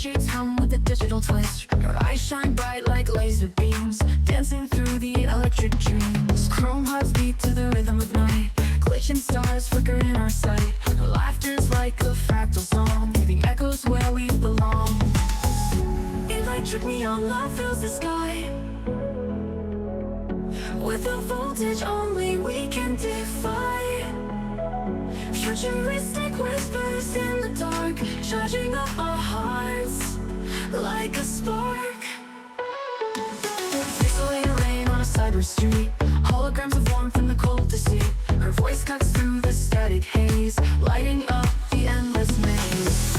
sheets hum with a digital twist. Her eyes shine bright like laser beams, dancing through the electric dreams. Chrome hearts beat to the rhythm of night, glitching stars flicker in our sight. Her laughter's like a fractal song, leaving echoes where we belong. Electric neon love fills the sky, with a voltage only we can defy. Futuristic whispers in the dark, charging up our hearts like a spark. Pixelated rain on a cyber street, holograms of warmth in the cold deceit. Her voice cuts through the static haze, lighting up the endless maze.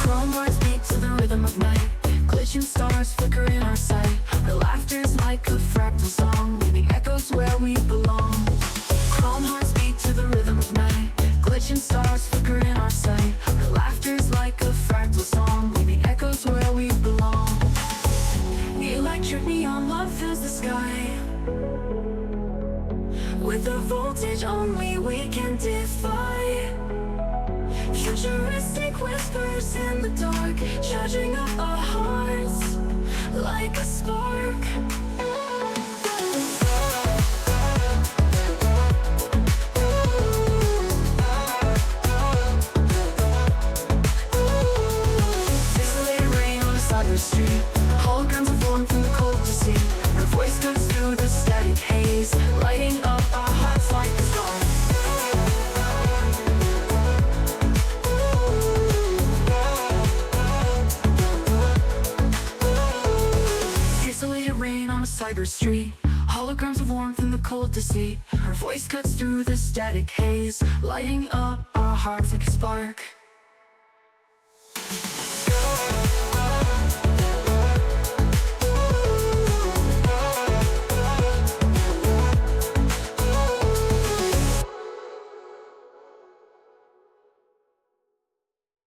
Chrome hearts beat to the rhythm of night, glitching stars flicker in our sight. Her laughter's like a fractal song, leaving echoes where we belong. Chrome hearts beat to the rhythm of night, glitching stars flicker in our sight. Her laughter's like a fractal song, leaving echoes where we belong. Electric neon love fills the sky, with a voltage only we can defy. Futuristic whispers in the dark, charging up our hearts like a spark. Pixelated rain on a cyber street, holograms of warmth in the cold deceit. Her voice cuts through the static haze, lighting up our hearts like a star. Rain on a cyber street, holograms of warmth in the cold deceit. Her voice cuts through the static haze, lighting up our hearts like a spark.